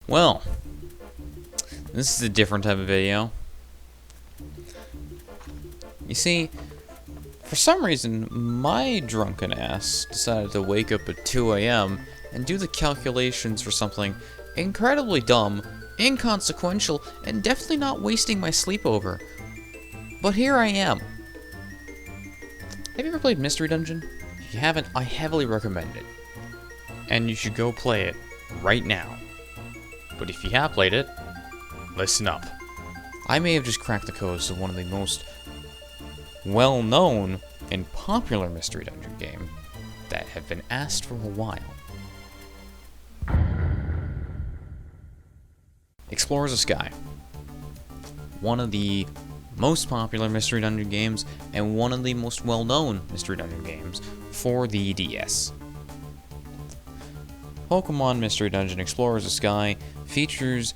Well, this is a different type of video. You see, for some reason, my drunken ass decided to wake up at 2 AM and do the calculations for something incredibly dumb, inconsequential, and definitely not wasting my sleep over. But here I am. Have you ever played Mystery Dungeon? If you haven't, I heavily recommend it. And you should go play it right now. But if you have played it, listen up. I may have just cracked the codes to one of the most well-known and popular Mystery Dungeon game that have been asked for a while. Explorers of Sky. One of the most popular Mystery Dungeon games and one of the most well-known Mystery Dungeon games for the DS. Pokemon Mystery Dungeon Explorers of Sky features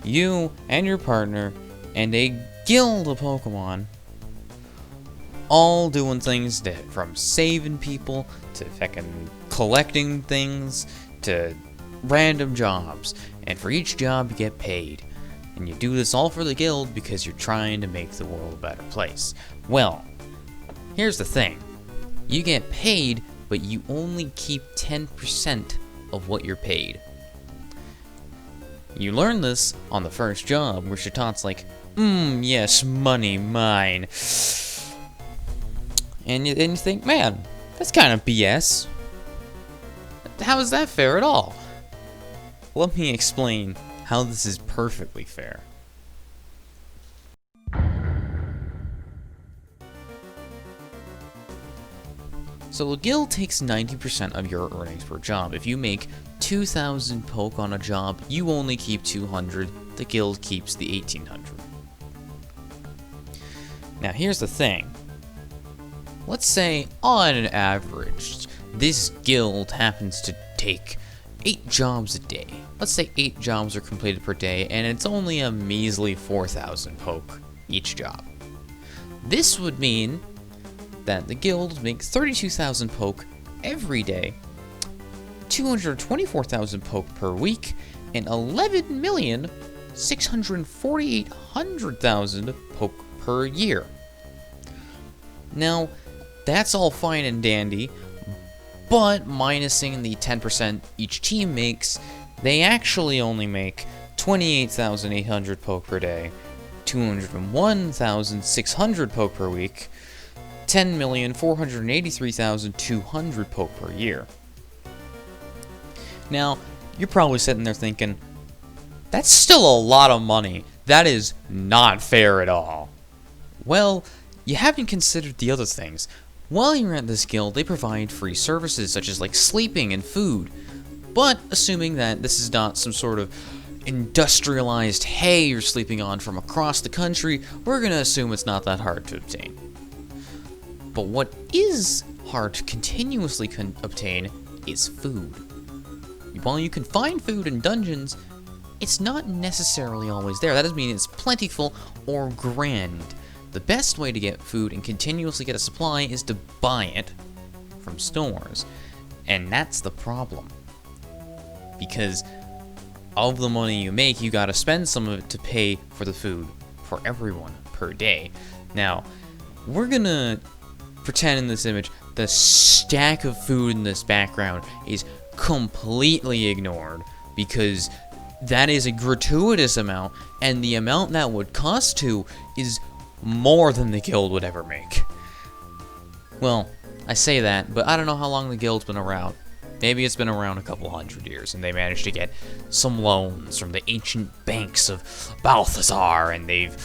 you and your partner and a guild of Pokemon all doing things from saving people to fucking collecting things to random jobs, and for each job you get paid. And you do this all for the guild because you're trying to make the world a better place. Well, here's the thing. You get paid, but you only keep 10% of what you're paid. You learn this on the first job, where Chaton's like, yes, money, mine. And you think, man, that's kind of BS. How is that fair at all? Let me explain how this is perfectly fair. So a guild takes 90% of your earnings per job. If you make 2,000 poke on a job, you only keep 200. The guild keeps the 1,800. Now here's the thing. Let's say, on an average, this guild happens to take 8 jobs a day. Let's say 8 jobs are completed per day, and it's only a measly 4,000 poke each job. This would mean that the guild makes 32,000 poke every day, 224,000 poke per week, and 11,648,000 poke per year. Now, that's all fine and dandy, but minusing the 10% each team makes, they actually only make 28,800 poke per day, 201,600 poke per week, 10,483,200 poke per year. Now, you're probably sitting there thinking, that's still a lot of money. That is not fair at all. Well, you haven't considered the other things. While you're at this guild, they provide free services such as like sleeping and food. But assuming that this is not some sort of industrialized hay you're sleeping on from across the country, we're gonna assume it's not that hard to obtain. But what is hard to continuously obtain is food. While you can find food in dungeons, it's not necessarily always there. That doesn't mean it's plentiful or grand. The best way to get food and continuously get a supply is to buy it from stores. And that's the problem. Because of the money you make, you gotta spend some of it to pay for the food for everyone per day. Now, we're gonna pretend in this image the stack of food in this background is completely ignored, because that is a gratuitous amount, and the amount that would cost to is more than the guild would ever make. Well, I say that, but I don't know how long the guild's been around. Maybe it's been around a couple hundred years, and they managed to get some loans from the ancient banks of Balthazar, and they've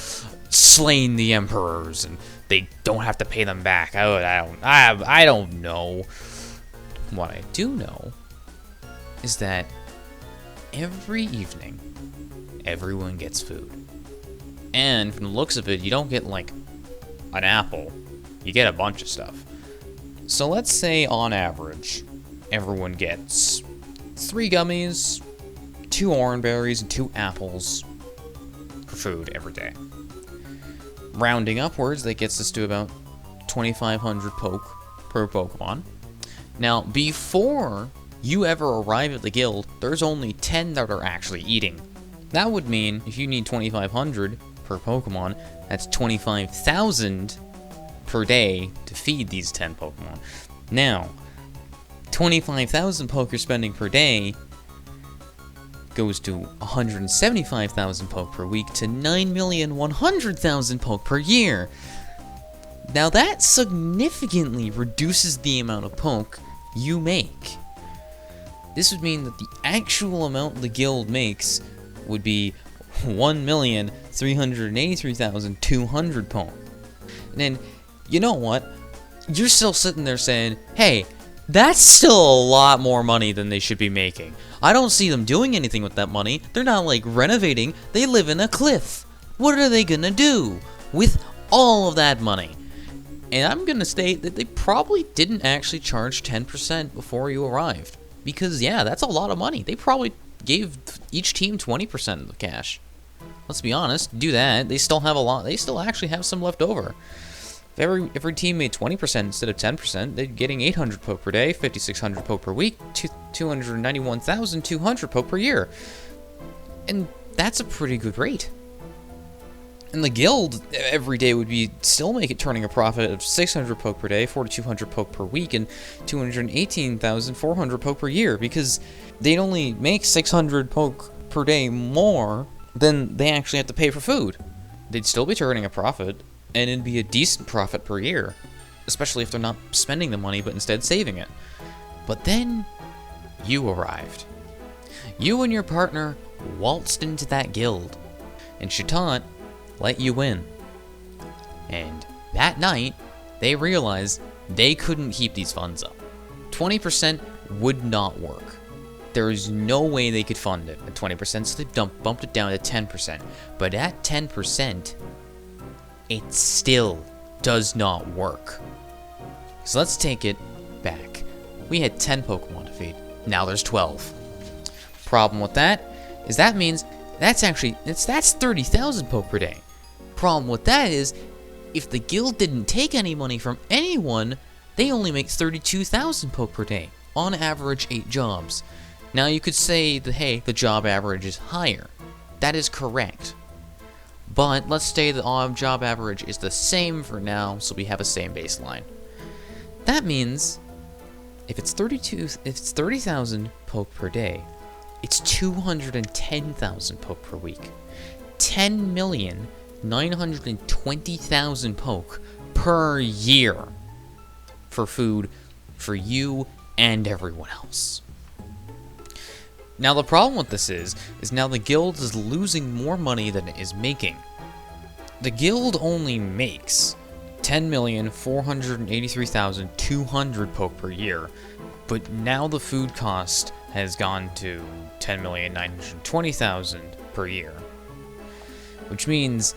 slain the emperors, and they don't have to pay them back. I don't know. What I do know is that every evening, everyone gets food. And from the looks of it, you don't get like an apple. You get a bunch of stuff. So let's say on average, everyone gets 3 gummies, 2 orange berries, and 2 apples for food every day. Rounding upwards, that gets us to about 2,500 poke per Pokemon. Now, before you ever arrive at the guild, there's only 10 that are actually eating. That would mean if you need 2,500 per Pokemon, that's 25,000 per day to feed these 10 Pokemon. Now, 25,000 poke you're spending per day goes to 175,000 poke per week to 9,100,000 poke per year. Now that significantly reduces the amount of poke you make. This would mean that the actual amount the guild makes would be 1,383,200 poke. And then, you know what? You're still sitting there saying, hey, that's still a lot more money than they should be making. I don't see them doing anything with that money. They're not like renovating. They live in a cliff. What are they gonna do with all of that money? And I'm gonna state that they probably didn't actually charge 10% before you arrived. Because yeah, that's a lot of money. They probably gave each team 20% of the cash. Let's be honest, do that. They still have a lot. They still actually have some left over. If every team made 20% instead of 10%, they'd be getting 800 poke per day, 5,600 poke per week, 291,200 poke per year. And that's a pretty good rate. And the guild every day would be still turning a profit of 600 poke per day, 4,200 poke per week, and 218,400 poke per year, because they'd only make 600 poke per day more than they actually have to pay for food. They'd still be turning a profit, and it'd be a decent profit per year, especially if they're not spending the money but instead saving it. But then you arrived. You and your partner waltzed into that guild, and Shaitan let you in. And that night, they realized they couldn't keep these funds up. 20% would not work. There is no way they could fund it at 20%, so they bumped it down to 10%. But at 10%, it still does not work. So let's take it back. We had 10 Pokemon to feed. Now there's 12. Problem with that is that means that's 30,000 poke per day. Problem with that is if the guild didn't take any money from anyone, they only make 32,000 poke per day. On average, 8 jobs. Now you could say that, hey, the job average is higher. That is correct. But let's say the job average is the same for now, so we have a same baseline. That means if it's 30,000 poke per day, it's 210,000 poke per week. 10,920,000 poke per year for food for you and everyone else. Now the problem with this is now the guild is losing more money than it is making. The guild only makes 10,483,200 poke per year, but now the food cost has gone to 10,920,000 per year. Which means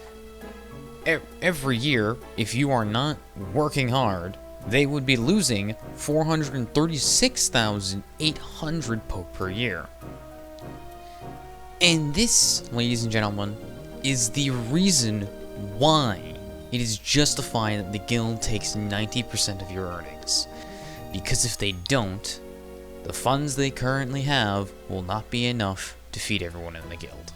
every year, if you are not working hard, they would be losing 436,800 poke per year. And this, ladies and gentlemen, is the reason why it is justified that the guild takes 90% of your earnings. Because if they don't, the funds they currently have will not be enough to feed everyone in the guild.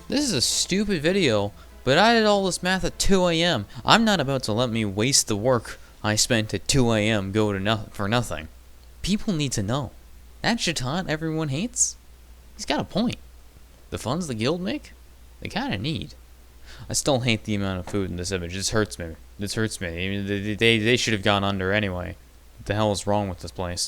This is a stupid video, but I did all this math at 2 AM. I'm not about to let me waste the work I spent at 2 AM for nothing. People need to know. That Shaitan everyone hates? He's got a point. The funds the guild make? They kinda need. I still hate the amount of food in this image. This hurts me. This hurts me. I mean, they should have gone under anyway. What the hell is wrong with this place?